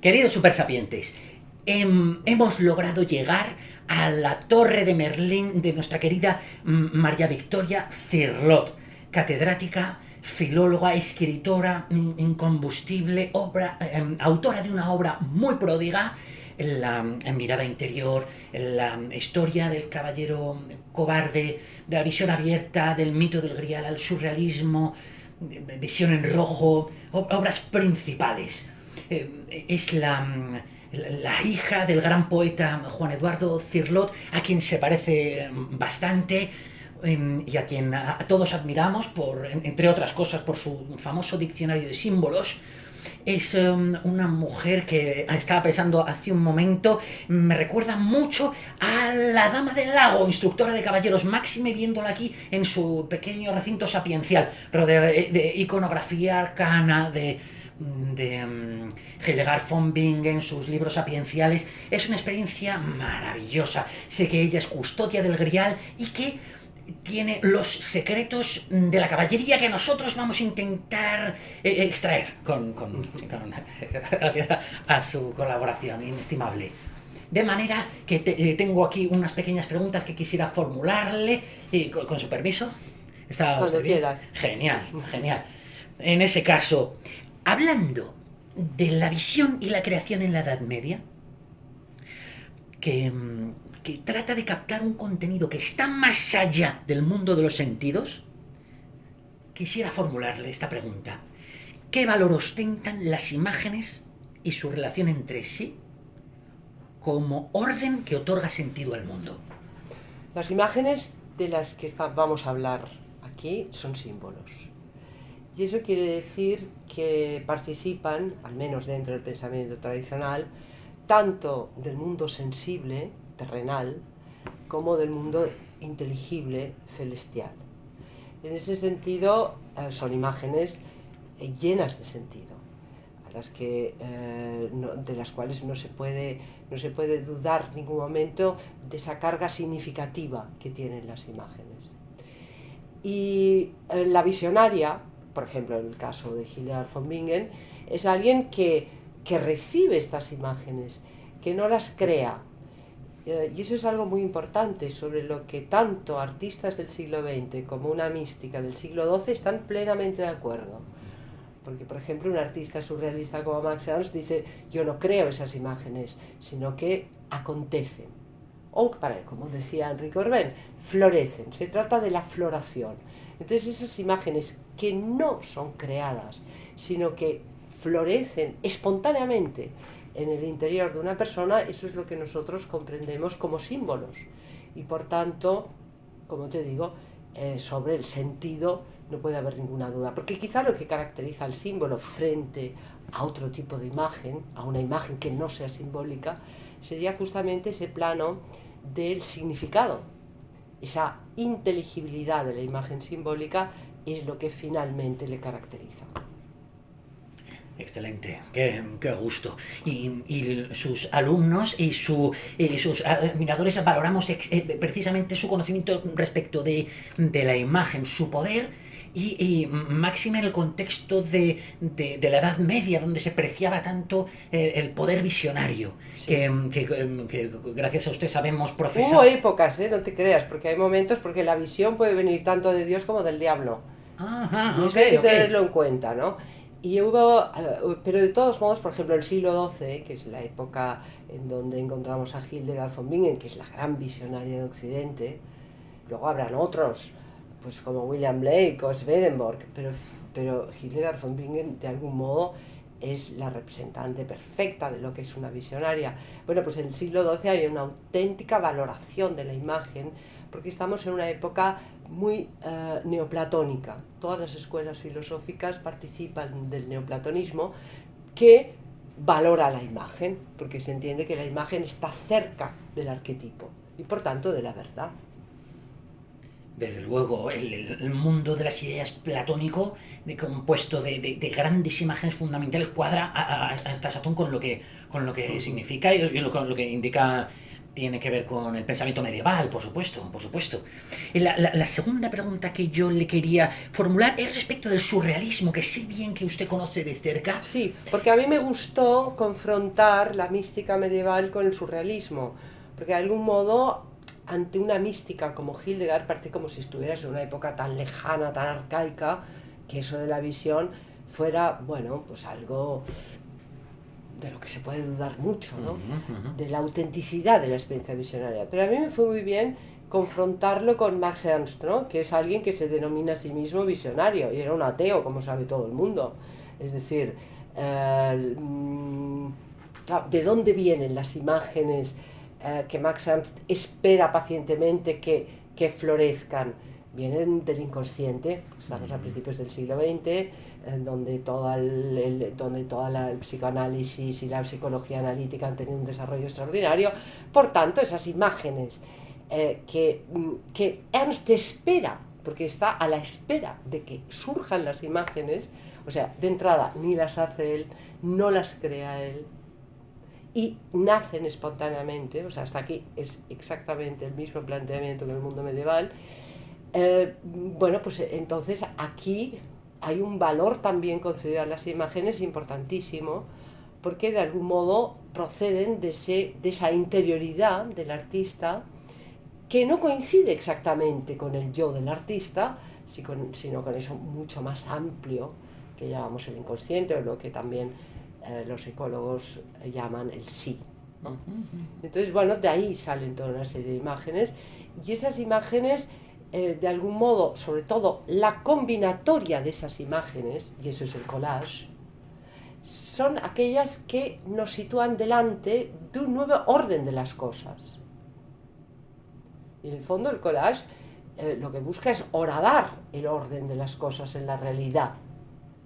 Queridos supersapientes, hemos logrado llegar a la Torre de Merlín de nuestra querida María Victoria Cirlot, catedrática, filóloga, escritora incombustible, autora de una obra muy pródiga, la mirada interior, la historia del caballero cobarde, de la visión abierta, del mito del Grial al surrealismo, visión en rojo, obras principales. Es la hija del gran poeta Juan Eduardo Cirlot, a quien se parece bastante y a quien a todos admiramos, entre otras cosas, por su famoso diccionario de símbolos. Es una mujer que estaba pensando hace un momento, me recuerda mucho a la Dama del Lago, instructora de caballeros, máxime viéndola aquí en su pequeño recinto sapiencial, rodeada de iconografía arcana, de Hildegard von Bingen, sus libros sapienciales. Es una experiencia maravillosa. Sé que ella es custodia del Grial y que tiene los secretos de la caballería que nosotros vamos a intentar extraer gracias a su colaboración inestimable. De manera que tengo aquí unas pequeñas preguntas que quisiera formularle, con su permiso. ¿Está cuando bien? quieras. Genial, genial. En ese caso, hablando de la visión y la creación en la Edad Media, que trata de captar un contenido que está más allá del mundo de los sentidos, quisiera formularle esta pregunta. ¿Qué valor ostentan las imágenes y su relación entre sí como orden que otorga sentido al mundo? Las imágenes de las que vamos a hablar aquí son símbolos. Y eso quiere decir que participan, al menos dentro del pensamiento tradicional, tanto del mundo sensible, terrenal, como del mundo inteligible, celestial. En ese sentido, son imágenes llenas de sentido, de las cuales no se puede dudar en ningún momento de esa carga significativa que tienen las imágenes. Y la visionaria, por ejemplo, en el caso de Hildegard von Bingen, es alguien que recibe estas imágenes, que no las crea. Y eso es algo muy importante, sobre lo que tanto artistas del siglo XX como una mística del siglo XII están plenamente de acuerdo. Porque, por ejemplo, un artista surrealista como Max Ernst dice: yo no creo esas imágenes, sino que acontecen. O, como decía Enrique Orbén, florecen. Se trata de la floración. Entonces, esas imágenes que no son creadas, sino que florecen espontáneamente en el interior de una persona, eso es lo que nosotros comprendemos como símbolos. Y por tanto, como te digo, sobre el sentido no puede haber ninguna duda, porque quizá lo que caracteriza al símbolo frente a otro tipo de imagen, a una imagen que no sea simbólica, sería justamente ese plano del significado. Esa inteligibilidad de la imagen simbólica es lo que finalmente le caracteriza. Excelente, qué gusto. Y sus alumnos y sus admiradores valoramos precisamente su conocimiento respecto de la imagen, su poder, y máxime en el contexto de la Edad Media, donde se preciaba tanto el poder visionario, sí. que gracias a usted sabemos profesar. Hubo épocas, no te creas, porque hay momentos, porque la visión puede venir tanto de Dios como del diablo. Ajá, y eso hay que tenerlo en cuenta, ¿no? Y pero de todos modos, por ejemplo, el siglo XII, que es la época en donde encontramos a Hildegard von Bingen, que es la gran visionaria de Occidente, luego habrán otros, pues como William Blake o Swedenborg, pero Hildegard von Bingen de algún modo es la representante perfecta de lo que es una visionaria. Bueno, pues en el siglo XII hay una auténtica valoración de la imagen, porque estamos en una época muy neoplatónica. Todas las escuelas filosóficas participan del neoplatonismo, que valora la imagen, porque se entiende que la imagen está cerca del arquetipo y por tanto de la verdad. Desde luego, el mundo de las ideas platónico, compuesto de grandes imágenes fundamentales, cuadra hasta Satón con lo que significa y con lo que indica tiene que ver con el pensamiento medieval, por supuesto, por supuesto. La segunda pregunta que yo le quería formular es respecto del surrealismo, que sé bien que usted conoce de cerca. Sí, porque a mí me gustó confrontar la mística medieval con el surrealismo, porque de algún modo, ante una mística como Hildegard, parece como si estuvieras en una época tan lejana, tan arcaica, que eso de la visión fuera, bueno, pues algo de lo que se puede dudar mucho, ¿no? De la autenticidad de la experiencia visionaria. Pero a mí me fue muy bien confrontarlo con Max Ernst, ¿no? Que es alguien que se denomina a sí mismo visionario, y era un ateo, como sabe todo el mundo. Es decir, ¿de dónde vienen las imágenes que Max Ernst espera pacientemente que florezcan? Vienen del inconsciente. Estamos a principios del siglo XX, donde toda el psicoanálisis y la psicología analítica han tenido un desarrollo extraordinario. Por tanto, esas imágenes que Ernst espera, porque está a la espera de que surjan las imágenes, o sea, de entrada ni las hace él, no las crea él, y nacen espontáneamente, o sea, hasta aquí es exactamente el mismo planteamiento que en el mundo medieval. Bueno, pues entonces aquí hay un valor también concedido a las imágenes importantísimo, porque de algún modo proceden de esa interioridad del artista, que no coincide exactamente con el yo del artista, sino con eso mucho más amplio que llamamos el inconsciente, o lo que también los psicólogos llaman el sí, ¿no? Entonces, bueno, de ahí salen toda una serie de imágenes, y esas imágenes, de algún modo, sobre todo la combinatoria de esas imágenes, y eso es el collage, son aquellas que nos sitúan delante de un nuevo orden de las cosas. Y en el fondo el collage lo que busca es horadar el orden de las cosas en la realidad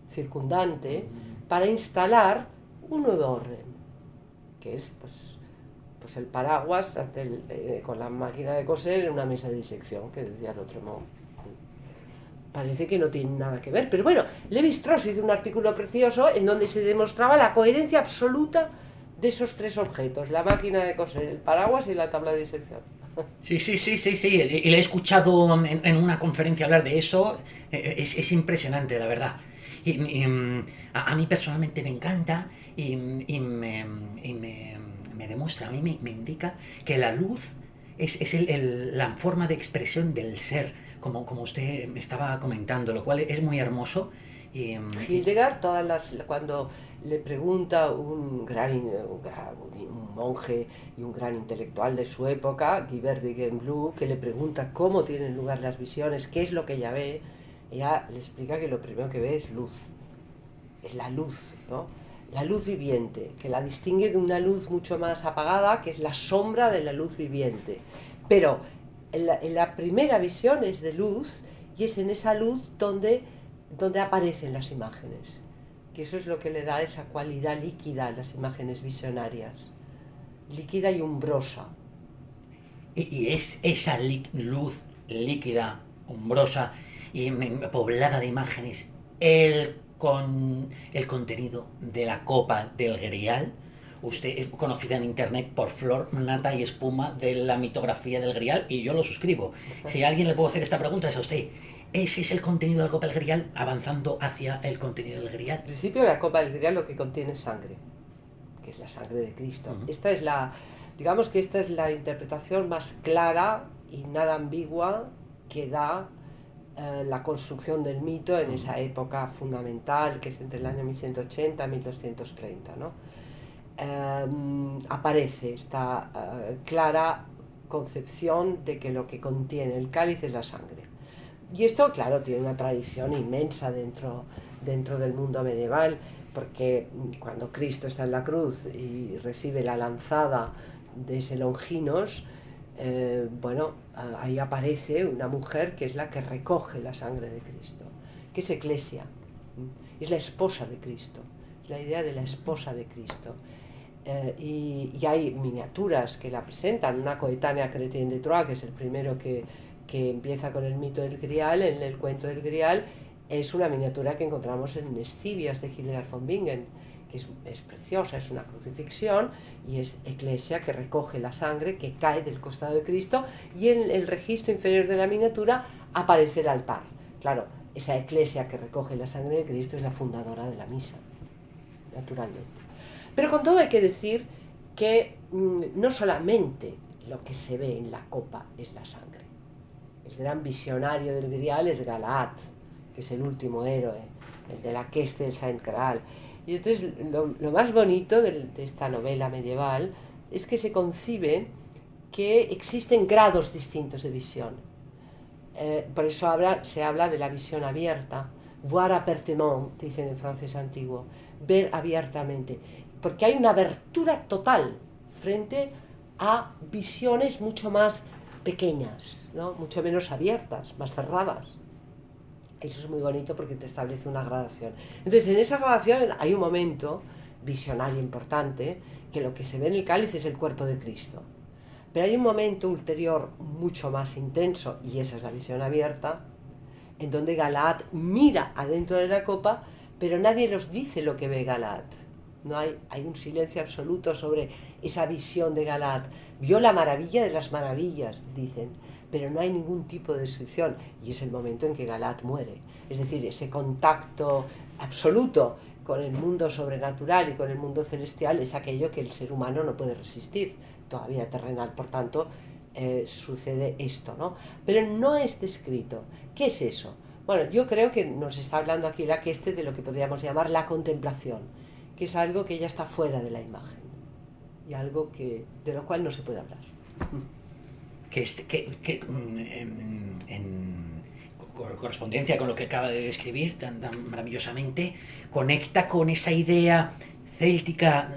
circundante para instalar un nuevo orden, que es pues el paraguas con la máquina de coser en una mesa de disección, que decía el otro, no. Parece que no tiene nada que ver, pero bueno, Lévi-Strauss hizo un artículo precioso en donde se demostraba la coherencia absoluta de esos tres objetos: la máquina de coser, el paraguas y la tabla de disección. Sí, y le he escuchado en una conferencia hablar de eso. Es impresionante, la verdad. A mí personalmente me encanta y me demuestra, a mí me indica que la luz es la forma de expresión del ser, como usted me estaba comentando, lo cual es muy hermoso. Hildegard, cuando le pregunta un monje y un gran intelectual de su época, Guibert de Gembloux, que le pregunta cómo tienen lugar las visiones, qué es lo que ella le explica que lo primero que ve es luz, es la luz, ¿no? La luz viviente, que la distingue de una luz mucho más apagada, que es la sombra de la luz viviente. Pero en la primera visión es de luz, y es en esa luz donde aparecen las imágenes, que eso es lo que le da esa cualidad líquida a las imágenes visionarias, líquida y umbrosa. Y es esa luz líquida, umbrosa y poblada de imágenes, el contenido de la copa del Grial. Usted es conocida en internet por flor, nata y espuma de la mitografía del Grial, y yo lo suscribo. Si a alguien le puedo hacer esta pregunta es a usted. ¿Ese es el contenido de la copa del Grial, avanzando hacia el contenido del Grial? En principio, la copa del Grial lo que contiene es sangre, que es la sangre de Cristo. Digamos que esta es la interpretación más clara y nada ambigua que da la construcción del mito en esa época fundamental, que es entre el año 1180 y 1230, ¿no? Aparece esta clara concepción de que lo que contiene el cáliz es la sangre. Y esto, claro, tiene una tradición inmensa dentro del mundo medieval, porque cuando Cristo está en la cruz y recibe la lanzada de ese Longinos, ahí aparece una mujer que es la que recoge la sangre de Cristo, que es Eclesia, es la esposa de Cristo, es la idea de la esposa de Cristo. Y hay miniaturas que la presentan, una coetánea Chrétien de Troyes, que es el primero que empieza con el mito del Grial, en el cuento del Grial, es una miniatura que encontramos en Escivias de Hildegard von Bingen, que es preciosa, es una crucifixión, y es Eclesia, que recoge la sangre que cae del costado de Cristo, y en el registro inferior de la miniatura aparece el altar. Claro, esa Eclesia que recoge la sangre de Cristo es la fundadora de la misa, naturalmente. Pero con todo hay que decir que no solamente lo que se ve en la copa es la sangre. El gran visionario del Grial es Galaad, que es el último héroe, el de la queste del Sant Graal. Y entonces lo más bonito de esta novela medieval es que se concibe que existen grados distintos de visión. Por eso se habla de la visión abierta, voir apertement, dicen en francés antiguo, ver abiertamente, porque hay una abertura total frente a visiones mucho más pequeñas, ¿no? Mucho menos abiertas, más cerradas. Eso es muy bonito porque te establece una gradación. Entonces, en esa gradación hay un momento visionario importante, que lo que se ve en el cáliz es el cuerpo de Cristo. Pero hay un momento ulterior mucho más intenso, y esa es la visión abierta, en donde Galaad mira adentro de la copa, pero nadie nos dice lo que ve Galaad. No hay un silencio absoluto sobre esa visión de Galaad. Vio la maravilla de las maravillas, dicen, pero no hay ningún tipo de descripción, y es el momento en que Galaad muere. Es decir, ese contacto absoluto con el mundo sobrenatural y con el mundo celestial es aquello que el ser humano no puede resistir, todavía terrenal. Por tanto, sucede esto, ¿no? Pero no es descrito. ¿Qué es eso? Bueno, yo creo que nos está hablando aquí la Queste de lo que podríamos llamar la contemplación, que es algo que ya está fuera de la imagen y algo de lo cual no se puede hablar. En correspondencia con lo que acaba de describir tan maravillosamente, conecta con esa idea céltica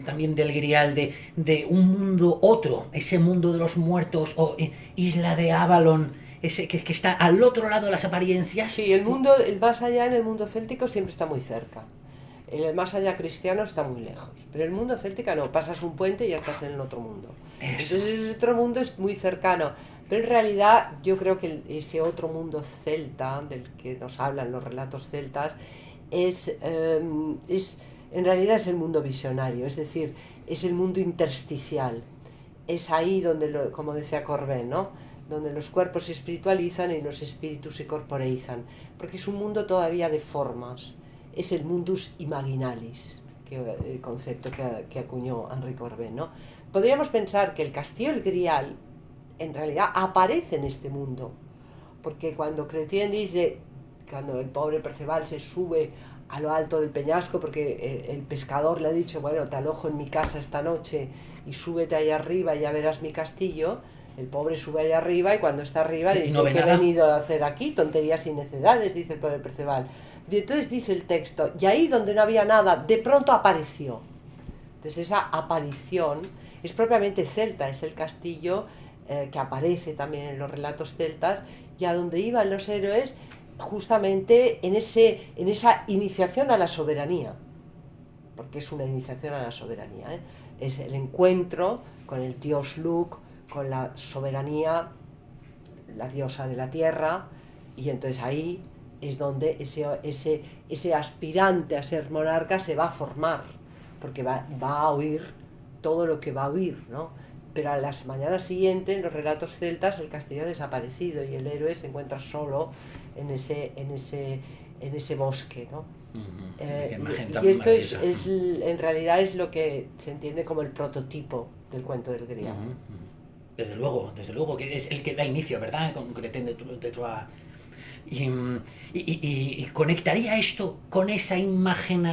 también del Grial de un mundo otro, ese mundo de los muertos o isla de Avalon, ese que está al otro lado de las apariencias. Sí, el más allá en el mundo céltico siempre está muy cerca. El más allá cristiano está muy lejos, pero el mundo céltico no, pasas un puente y ya estás en el otro mundo. Eso. Entonces ese otro mundo es muy cercano, pero en realidad yo creo que ese otro mundo celta del que nos hablan los relatos celtas en realidad es el mundo visionario, es decir, es el mundo intersticial. Es ahí donde, como decía Corbin, ¿no?, donde los cuerpos se espiritualizan y los espíritus se corporeizan, porque es un mundo todavía de formas. Es el mundus imaginalis, el concepto que acuñó Henri Corbin, ¿no? Podríamos pensar que el castillo del Grial en realidad aparece en este mundo, porque cuando Chrétien dice, cuando el pobre Perceval se sube a lo alto del peñasco, porque el pescador le ha dicho, bueno, te alojo en mi casa esta noche y súbete allá arriba y ya verás mi castillo. El pobre sube allá arriba y cuando está arriba dice, ¿qué he venido a hacer aquí? Tonterías y necedades, dice el pobre Perceval. Y entonces dice el texto, y ahí donde no había nada, de pronto apareció. Entonces esa aparición es propiamente celta, es el castillo que aparece también en los relatos celtas, y a donde iban los héroes justamente en esa iniciación a la soberanía, porque es una iniciación a la soberanía, ¿eh? Es el encuentro con el dios Lugh, con la soberanía, la diosa de la tierra, y entonces ahí es donde ese aspirante a ser monarca se va a formar, porque va a oír todo lo que va a oír, ¿no? Pero a las mañanas siguientes, en los relatos celtas, el castillo ha desaparecido y el héroe se encuentra solo en ese bosque, ¿no? Y esto en realidad es lo que se entiende como el prototipo del cuento del Grial. Desde luego, que es el que da inicio, ¿verdad? Con Chrétien de Troyes. Y conectaría esto con esa imagen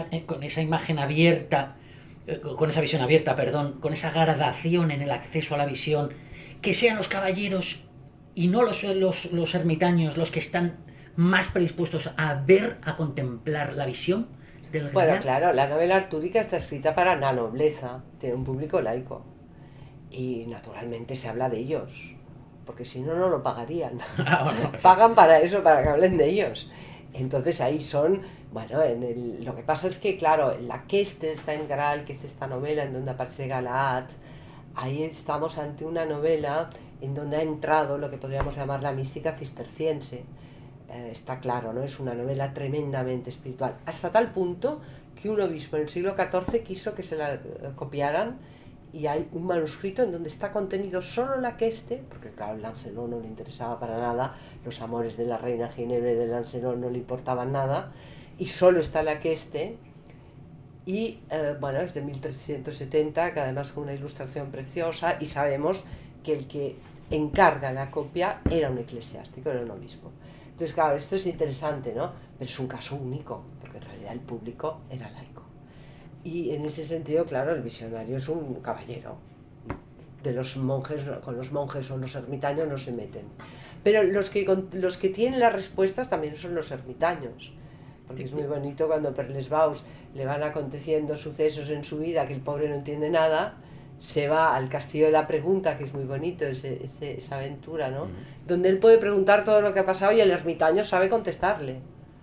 abierta, con esa visión abierta, perdón, con esa gradación en el acceso a la visión, que sean los caballeros y no los ermitaños los que están más predispuestos a ver, a contemplar la visión del Grial. Bueno, claro, la novela artúrica está escrita para la nobleza, tiene un público laico. Y naturalmente se habla de ellos, porque si no, no lo pagarían. Bueno. Pagan para eso, para que hablen de ellos. Entonces ahí son, bueno, lo que pasa es que, claro, la Queste del Sant Graal, que es esta novela en donde aparece Galaad, ahí estamos ante una novela en donde ha entrado lo que podríamos llamar la mística cisterciense. está claro, ¿no? Es una novela tremendamente espiritual, hasta tal punto que un obispo en el siglo XIV quiso que se la copiaran, y hay un manuscrito en donde está contenido solo la Aqueste, porque claro, el Lancelot no le interesaba para nada, los amores de la reina Ginebra y de Lancelot no le importaban nada, y solo está la Aqueste, y bueno, es de 1370, que además con una ilustración preciosa, y sabemos que el que encarga la copia era un eclesiástico, era un obispo. Entonces claro, esto es interesante, ¿no? Pero es un caso único, porque en realidad el público era laico. Y en ese sentido, claro, el visionario es un caballero. De los monjes, con los monjes o los ermitaños no se meten. Pero los que tienen las respuestas también son los ermitaños. Porque es muy bonito cuando a Perlesbaus le van aconteciendo sucesos en su vida que el pobre no entiende nada, se va al Castillo de la Pregunta, que es muy bonito esa aventura, ¿no? Donde él puede preguntar todo lo que ha pasado y el ermitaño sabe contestarle.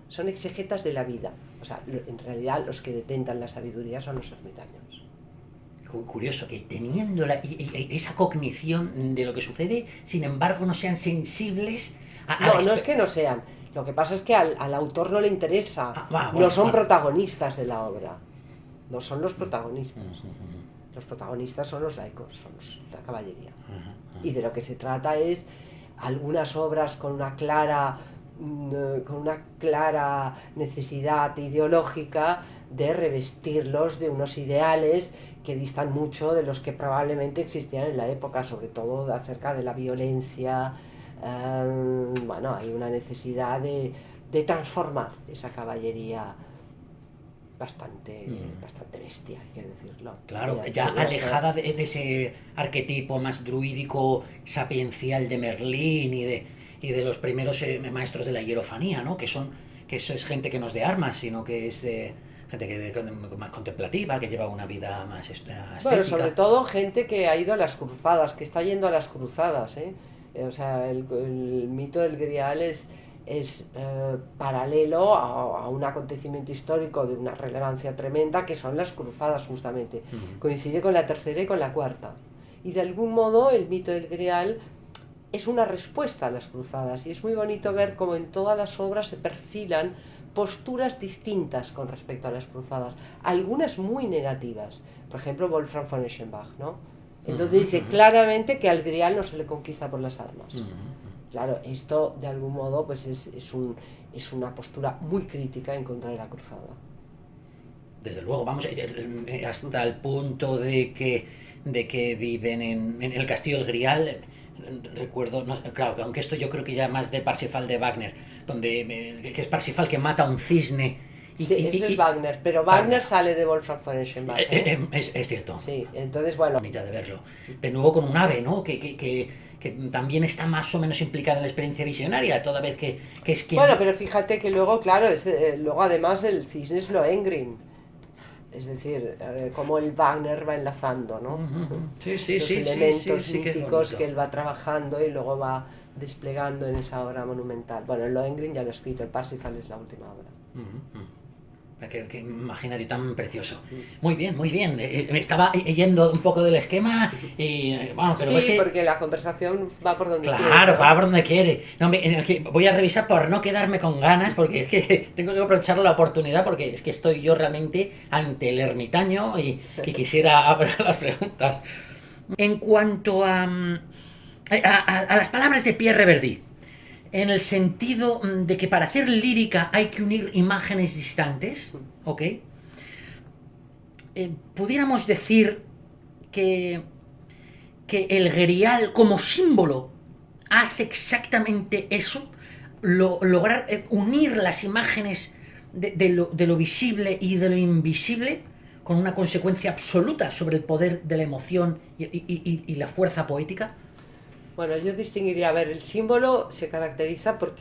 Son exegetas de la vida. O sea, en realidad los que detentan la sabiduría son los ermitaños. Curioso que teniendo esa cognición de lo que sucede, sin embargo no sean sensibles no es que no sean. Lo que pasa es que al autor no le interesa. No son protagonistas de la obra. No son los protagonistas. Los protagonistas son los laicos, son la caballería. Y de lo que se trata es algunas obras con una clara necesidad ideológica de revestirlos de unos ideales que distan mucho de los que probablemente existían en la época, sobre todo acerca de la violencia. Bueno, hay una necesidad de transformar esa caballería bastante bestia, hay que decirlo. Claro, ya alejada de ese arquetipo más druídico, sapiencial de Merlín y de los primeros maestros de la hierofanía, ¿no? Que eso es gente que no es de armas, sino que es de gente más contemplativa, que lleva una vida más estética. Bueno, sobre todo gente que ha ido a las cruzadas, que está yendo a las cruzadas, ¿eh? O sea, el mito del Grial es paralelo a un acontecimiento histórico de una relevancia tremenda, que son las cruzadas justamente. Coincide con la tercera y con la cuarta. Y de algún modo el mito del Grial es una respuesta a las cruzadas, y es muy bonito ver cómo en todas las obras se perfilan posturas distintas con respecto a las cruzadas, algunas muy negativas. Por ejemplo, Wolfram von Eschenbach, ¿no? Entonces dice claramente que al Grial no se le conquista por las armas. Claro, esto de algún modo pues es una postura muy crítica en contra de la cruzada. Desde luego, vamos hasta el punto de que viven en el Castillo del Grial. Recuerdo, no, claro, aunque esto yo creo que ya más de Parsifal de Wagner, que es Parsifal que mata a un cisne. Sí, eso es Wagner, pero Wagner sale de Wolfram von Eschenbach. Es cierto. Sí, entonces bueno. Bonita de verlo. De nuevo con un ave, ¿no? Que también está más o menos implicada en la experiencia visionaria, toda vez que es quien... Bueno, pero fíjate que luego, claro, luego además el cisne es Lohengrin. Es decir, cómo el Wagner va enlazando, ¿no? Los elementos míticos que él va trabajando y luego va desplegando en esa obra monumental. Bueno, el Lohengrin ya lo he escrito, el Parsifal es la última obra. Qué imaginario tan precioso. Muy bien, muy bien. Me estaba yendo un poco del esquema y bueno, pero sí, es que... porque la conversación va por donde quiere. Claro, va por donde quiere. No, voy a revisar por no quedarme con ganas, porque es que tengo que aprovechar la oportunidad, porque es que estoy yo realmente ante el ermitaño y quisiera abrir las preguntas. En cuanto a las palabras de Pierre Reverdy, en el sentido de que para hacer lírica hay que unir imágenes distantes, ¿ok? Pudiéramos decir que el Grial como símbolo hace exactamente eso, lograr unir las imágenes de lo visible y de lo invisible con una consecuencia absoluta sobre el poder de la emoción y la fuerza poética. Bueno, yo distinguiría, a ver, el símbolo se caracteriza por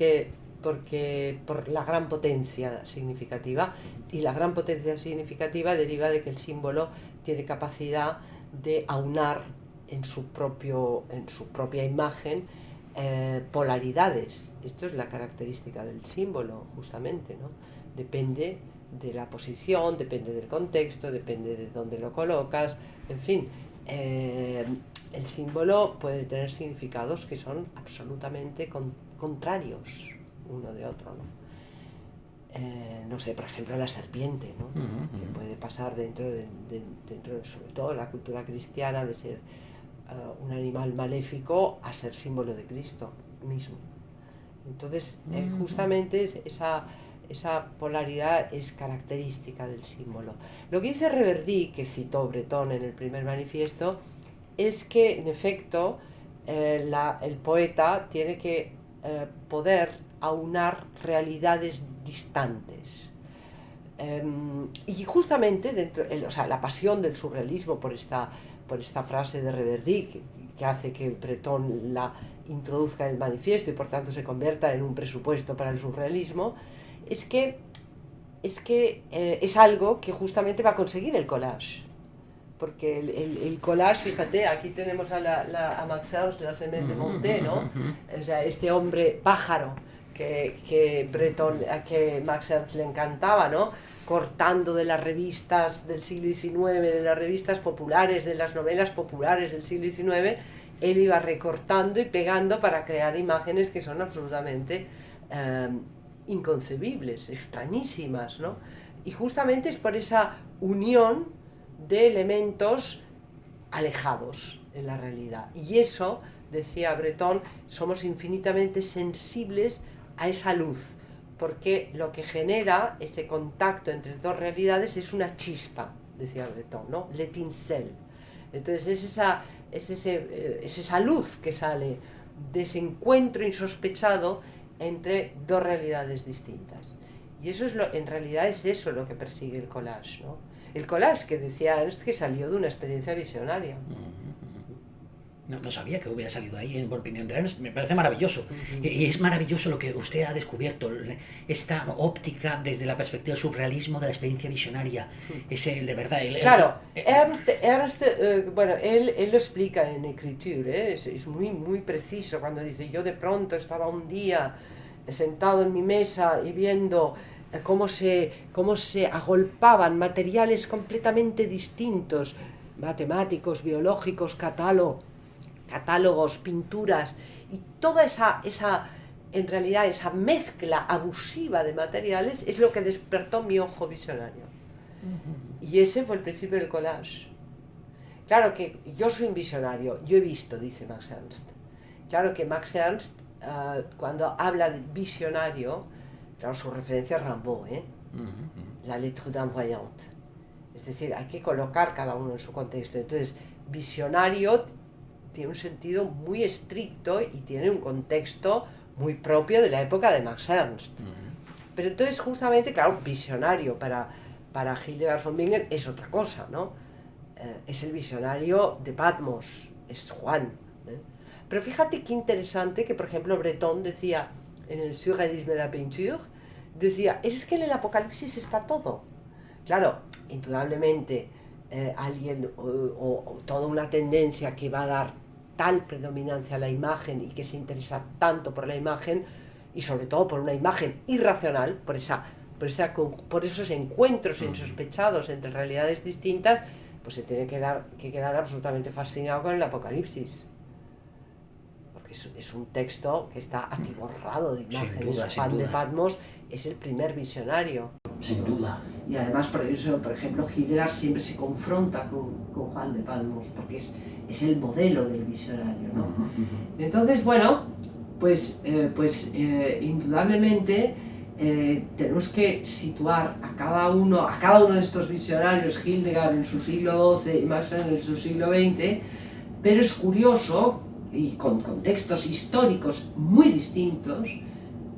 la gran potencia significativa, y la gran potencia significativa deriva de que el símbolo tiene capacidad de aunar en su propia imagen polaridades. Esto es la característica del símbolo, justamente, ¿no? Depende de la posición, depende del contexto, depende de dónde lo colocas, en fin. El símbolo puede tener significados que son absolutamente contrarios. uno de otro, ¿no? No sé, por ejemplo, la serpiente, ¿no? Que puede pasar dentro de, sobre todo en la cultura cristiana, de ser un animal maléfico a ser símbolo de Cristo mismo. Entonces, justamente esa polaridad es característica del símbolo. Lo que dice Reverdy, que citó Breton en el primer manifiesto, es que, en efecto, el poeta tiene que poder aunar realidades distantes. Y justamente la pasión del surrealismo por esta frase de Reverdy, que hace que Breton la introduzca en el manifiesto y por tanto se convierta en un presupuesto para el surrealismo, es que es algo que justamente va a conseguir el collage. Porque el collage, fíjate, aquí tenemos a Max Ernst, la Semaine de Monté, ¿no? O sea, este hombre pájaro que Max Ernst le encantaba, ¿no? Cortando de las revistas del siglo XIX, de las revistas populares, de las novelas populares del siglo XIX, él iba recortando y pegando para crear imágenes que son absolutamente inconcebibles, extrañísimas, ¿no? Y justamente es por esa unión de elementos alejados en la realidad. Y eso, decía Breton, somos infinitamente sensibles a esa luz, porque lo que genera ese contacto entre dos realidades es una chispa, decía Breton, ¿no? L'étincelle. Entonces es esa luz que sale de ese encuentro insospechado entre dos realidades distintas. Y eso en realidad es eso lo que persigue el collage, ¿no? El collage, que decía Ernst, que salió de una experiencia visionaria. No sabía que hubiera salido ahí en opinión de Ernst, me parece maravilloso. Y es maravilloso lo que usted ha descubierto, esta óptica desde la perspectiva del surrealismo de la experiencia visionaria. Es de verdad... Claro, Ernst bueno, él lo explica en Écriture, es muy, muy preciso cuando dice: yo de pronto estaba un día sentado en mi mesa y viendo cómo se agolpaban materiales completamente distintos, matemáticos, biológicos, catálogos, pinturas, y toda en realidad esa mezcla abusiva de materiales es lo que despertó mi ojo visionario. Y ese fue el principio del collage. Claro que yo soy un visionario, yo he visto, dice Max Ernst. Claro que Max Ernst, cuando habla de visionario, claro, su referencia es Rimbaud, La lettre d'un voyant. Es decir, hay que colocar cada uno en su contexto. Entonces, visionario tiene un sentido muy estricto y tiene un contexto muy propio de la época de Max Ernst. Pero entonces, justamente, claro, visionario para Hildegard von Bingen es otra cosa, ¿no? Es el visionario de Patmos, es Juan. Pero fíjate qué interesante que, por ejemplo, Breton decía en el Surrealisme de la Peinture, decía, es que en el Apocalipsis está todo. Claro, indudablemente alguien o toda una tendencia que va a dar tal predominancia a la imagen y que se interesa tanto por la imagen, y sobre todo por una imagen irracional, por esos encuentros insospechados entre realidades distintas, pues se tiene que quedar absolutamente fascinado con el Apocalipsis. Porque es un texto que está atiborrado de imágenes. Juan de Patmos es el primer visionario. Sin duda. Y además, por eso, por ejemplo, Hildegard siempre se confronta con Juan de Patmos, porque es el modelo del visionario, ¿no? Entonces, bueno, pues indudablemente tenemos que situar a cada uno de estos visionarios, Hildegard en su siglo XII y Max Ernst en su siglo XX, pero es curioso, y con contextos históricos muy distintos,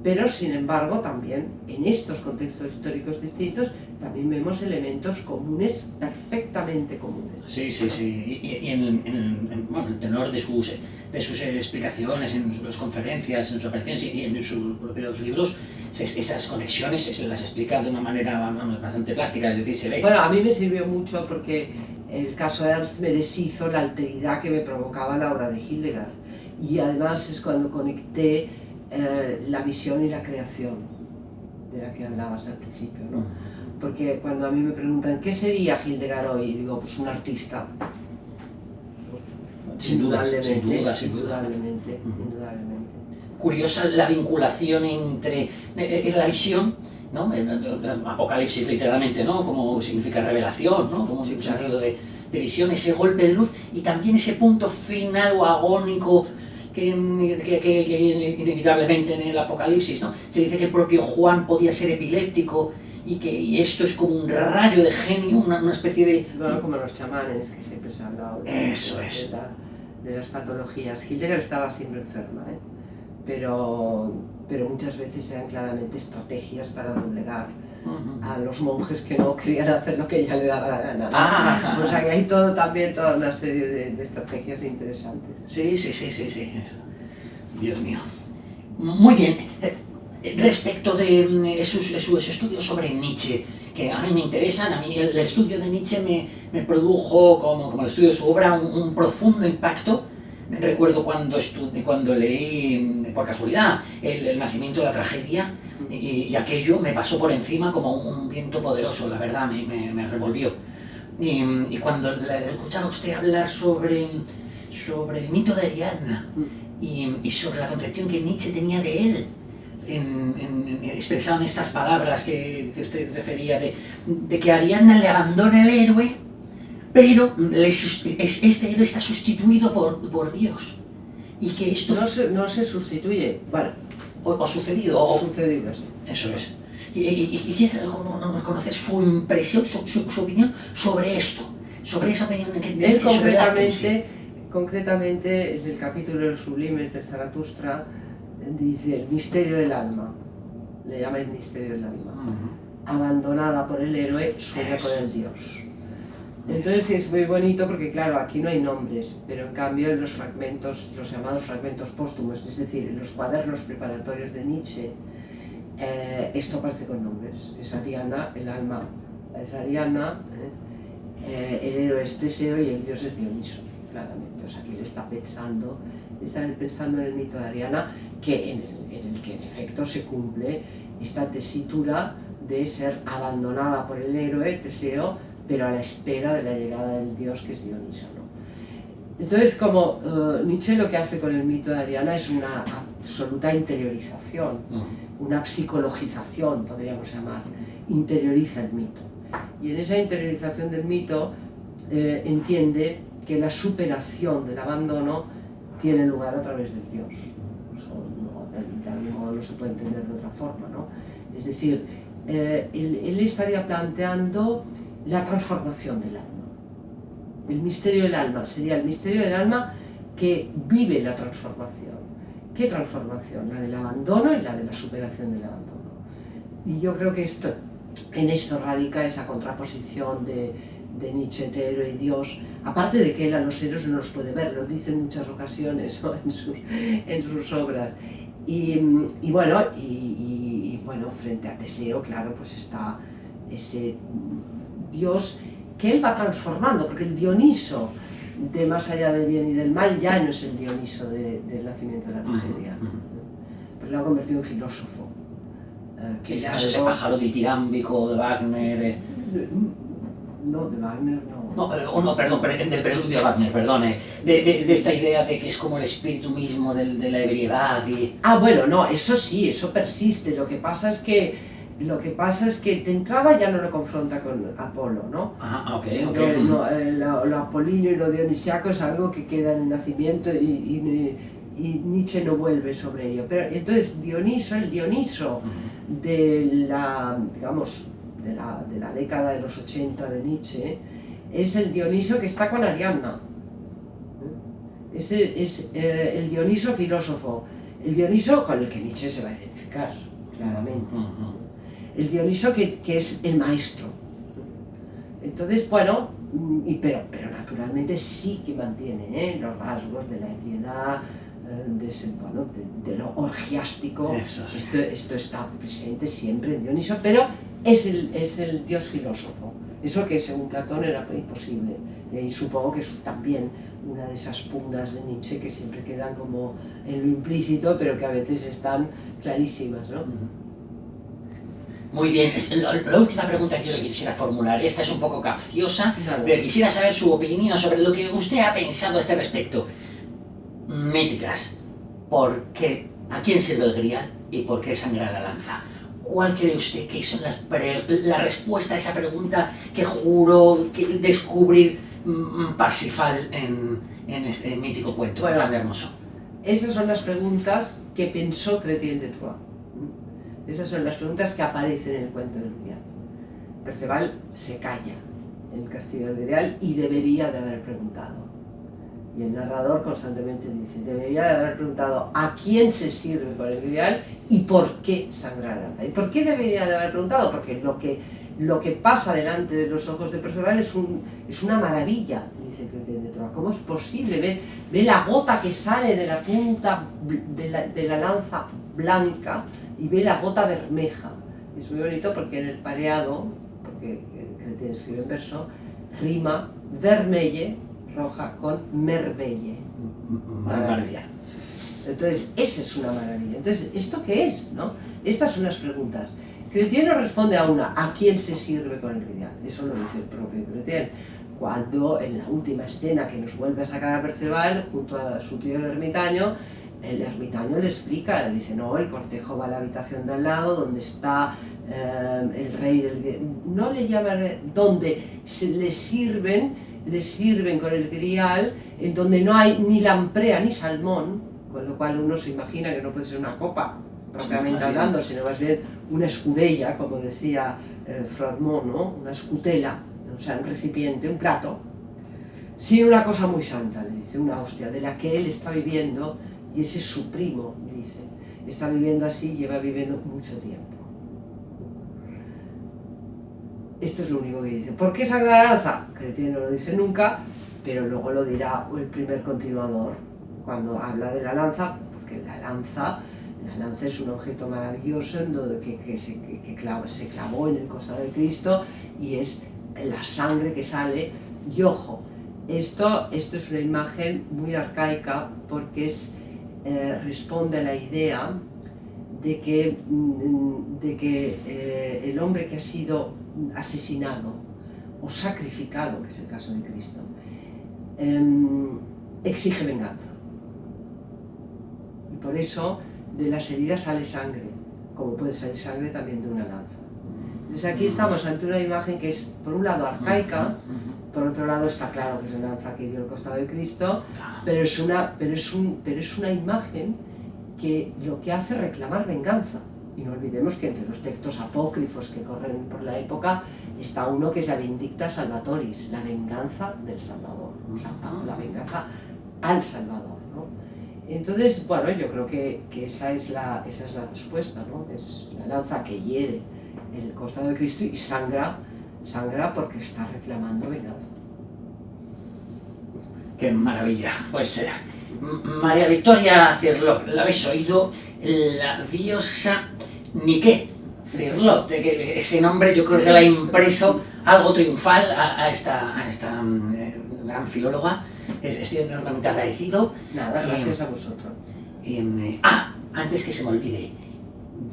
pero sin embargo también en estos contextos históricos distintos también vemos elementos comunes, perfectamente comunes. Sí, y en el tenor de sus explicaciones, en sus conferencias, en sus apariciones y en sus propios libros, esas conexiones se las explica de una manera bastante plástica, es decir, se ve. Bueno, a mí me sirvió mucho porque el caso de Ernst me deshizo la alteridad que me provocaba la obra de Hildegard, y además es cuando conecté la visión y la creación de la que hablabas al principio, ¿no? Porque cuando a mí me preguntan ¿qué sería Hildegard hoy? Digo, pues un artista. Sin duda. Indudablemente. curiosa la vinculación entre es la visión, ¿no? Apocalipsis literalmente, ¿no? Como significa revelación, ¿no? Como un sentido de visión, ese golpe de luz y también ese punto final o agónico que inevitablemente en el Apocalipsis, ¿no? Se dice que el propio Juan podía ser epiléptico y esto es como un rayo de genio, una especie de... Bueno, como los chamanes, que siempre se ha hablado de las patologías. Hildegard estaba siempre enferma, ¿eh? pero muchas veces eran claramente estrategias para doblegar a los monjes que no querían hacer lo que ella le daba la gana, ¿no? O sea que hay toda una serie de estrategias interesantes. Sí. Dios mío. Muy bien. Respecto de sus estudios sobre Nietzsche, que a mí me interesan, a mí el estudio de Nietzsche me produjo, como el estudio de su obra, un profundo impacto. Recuerdo cuando leí, por casualidad, el nacimiento de la tragedia, y aquello me pasó por encima como un viento poderoso, la verdad, me revolvió. Y cuando escuchaba a usted hablar sobre el mito de Ariadna y sobre la concepción que Nietzsche tenía de él, expresado en estas palabras que usted refería, de que Ariadna le abandona el héroe, pero este héroe está sustituido por Dios. Y que esto... No se sustituye, bueno, o sucedido. Sucedido, sí. Eso es. Y quiero conocer su impresión, su opinión sobre esto, sobre esa opinión que él concretamente, en el capítulo de los sublimes del Zaratustra, dice el misterio del alma, le llama el misterio del alma. Abandonada por el héroe, sueña con el Dios. Entonces es muy bonito porque claro, aquí no hay nombres, pero en cambio en los fragmentos, los llamados fragmentos póstumos, es decir, en los cuadernos preparatorios de Nietzsche, esto aparece con nombres. Es Ariadna, el alma es Ariadna, el héroe es Teseo y el dios es Dioniso, claramente. O sea, que él está pensando en el mito de Ariadna, que en el que en efecto se cumple esta tesitura de ser abandonada por el héroe Teseo, pero a la espera de la llegada del dios que es Dioniso, ¿no? Entonces, como Nietzsche lo que hace con el mito de Ariadna es una absoluta interiorización, una psicologización, podríamos llamar, interioriza el mito. Y en esa interiorización del mito entiende que la superación del abandono tiene lugar a través del Dios. De algún modo no se puede entender de otra forma, ¿no? Es decir, él estaría planteando la transformación del alma. El misterio del alma sería el misterio del alma que vive la transformación. ¿Qué transformación? La del abandono y la de la superación del abandono. Y yo creo que en esto radica esa contraposición de Nietzsche entre héroe y Dios, aparte de que él a los héroes no los puede ver, lo dice en muchas ocasiones, ¿no? en sus obras. Y bueno, frente a Teseo, claro, pues está ese Dios que él va transformando, porque el Dioniso de más allá del bien y del mal ya no es el Dioniso del nacimiento de la tragedia, pero lo ha convertido en filósofo. Que ya ese pájaro ditirámbico de Wagner. No, de Wagner no. Perdón, del preludio de Wagner, perdone. De esta idea de que es como el espíritu mismo de la ebriedad y... Bueno, no, eso sí, eso persiste. Lo que pasa es que de entrada ya no lo confronta con Apolo, ¿no? Ok. Lo apolíneo y lo dionisiaco es algo que queda en el nacimiento y Nietzsche no vuelve sobre ello. Pero entonces el Dioniso de la década de los 80 de Nietzsche es el Dioniso que está con Ariadna. Es el Dioniso filósofo, el Dioniso con el que Nietzsche se va a identificar, claramente. El Dioniso que es el maestro. Entonces, bueno, pero naturalmente sí que mantiene los rasgos de la ebriedad, de lo orgiástico. Sí. Esto está presente siempre en Dioniso, pero es el dios filósofo. Eso que según Platón era imposible. Y supongo que es también una de esas pugnas de Nietzsche que siempre quedan como en lo implícito, pero que a veces están clarísimas, ¿no? Muy bien, la última pregunta que yo le quisiera formular, esta es un poco capciosa, pero quisiera saber su opinión sobre lo que usted ha pensado a este respecto. Míticas, ¿por qué ¿A quién sirve el grial y por qué sangra la lanza? ¿Cuál cree usted que son la respuesta a esa pregunta que juró descubrir Parsifal en este mítico cuento tan hermoso? Esas son las preguntas que pensó Chrétien de Troyes. Esas son las preguntas que aparecen en el cuento del Grial. Perceval se calla en el castillo del Grial y debería de haber preguntado. Y el narrador constantemente dice, debería de haber preguntado a quién se sirve con el Grial y por qué sangra la lanza. ¿Y por qué debería de haber preguntado? Porque lo que pasa delante de los ojos de Perceval es una maravilla, dice Chrétien de Troyes. ¿Cómo es posible? Ve la gota que sale de la punta de la lanza blanca y ve la gota bermeja. Es muy bonito porque en el pareado, porque Chrétien escribe en verso, rima vermelle, roja, con merveille. Maravilla. Entonces, esa es una maravilla. Entonces, ¿esto qué es? ¿No? Estas son las preguntas. Chrétien no responde a una, ¿a quién se sirve con el Grial? Eso lo dice el propio Chrétien. Cuando en la última escena que nos vuelve a sacar a Perceval, junto a su tío el ermitaño le explica, le dice, no, el cortejo va a la habitación de al lado, donde está el rey del... No le llama donde le sirven con el Grial, en donde no hay ni lamprea ni salmón, con lo cual uno se imagina que no puede ser una copa, propiamente hablando, sino más bien una escudella, como decía Frodmont, ¿no? Una escutela, o sea, un recipiente, un plato, sino una cosa muy santa, le dice, una hostia, de la que él está viviendo, y ese es su primo, dice, está viviendo así, lleva viviendo mucho tiempo. Esto es lo único que dice. ¿Por qué sangra la lanza? Chrétien no lo dice nunca, pero luego lo dirá el primer continuador cuando habla de la lanza, porque la lanza es un objeto maravilloso que se clavó en el costado de Cristo y es la sangre que sale. Y ojo, esto es una imagen muy arcaica porque responde a la idea de que el hombre que ha sido asesinado o sacrificado, que es el caso de Cristo, exige venganza. Y por eso de las heridas sale sangre, como puede salir sangre también de una lanza. Entonces aquí estamos ante una imagen que es, por un lado, arcaica, por otro lado está claro que es una lanza que hirió el costado de Cristo, pero es una imagen que lo que hace es reclamar venganza. Y no olvidemos que entre los textos apócrifos que corren por la época está uno que es la Vindicta Salvatoris, la venganza del Salvador, o sea, la venganza al Salvador, ¿no? Entonces, bueno, yo creo que esa es la respuesta, ¿no? Es la lanza que hiere el costado de Cristo y sangra porque está reclamando venganza. ¡Qué maravilla! Pues María Victoria Cirlot, ¿la habéis oído? La diosa Nike Cirlot, ese nombre yo creo que la ha impreso algo triunfal a esta gran filóloga. Estoy enormemente agradecido. Nada, gracias a vosotros. Antes que se me olvide,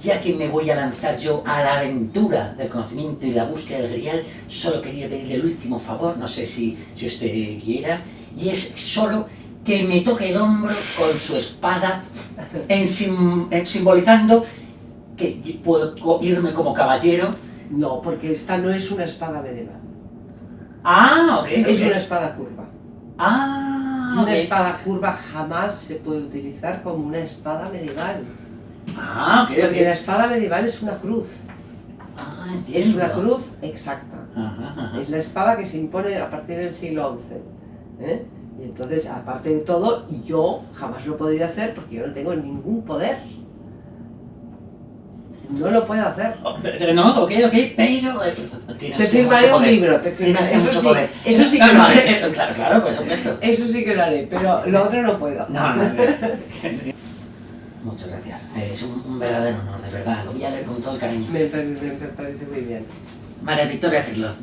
ya que me voy a lanzar yo a la aventura del conocimiento y la búsqueda del Grial, solo quería pedirle el último favor, no sé si usted quiera, y es solo que me toque el hombro con su espada, simbolizando que puedo irme como caballero. No, porque esta no es una espada medieval. Ok. Es una espada curva. Una Ok. espada curva jamás se puede utilizar como una espada medieval. Ok. Porque la espada medieval es una cruz. Entiendo. Es una cruz exacta. Ajá. Es la espada que se impone a partir del siglo XI. Y entonces, aparte de todo, yo jamás lo podría hacer porque yo no tengo ningún poder. No lo puedo hacer. No, ok, pero... Te firmaré un libro, te firmaré. Eso sí que lo haré. Claro, por supuesto. Eso sí que lo haré, pero lo otro no puedo. No. Muchas gracias. Es un verdadero honor, de verdad. Lo voy a leer con todo el cariño. Me parece muy bien. María Victoria Cirlot,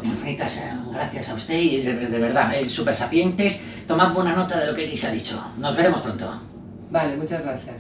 infinitas gracias a usted y de verdad, súper sapientes. Tomad buena nota de lo que Elisa ha dicho. Nos veremos pronto. Vale, muchas gracias.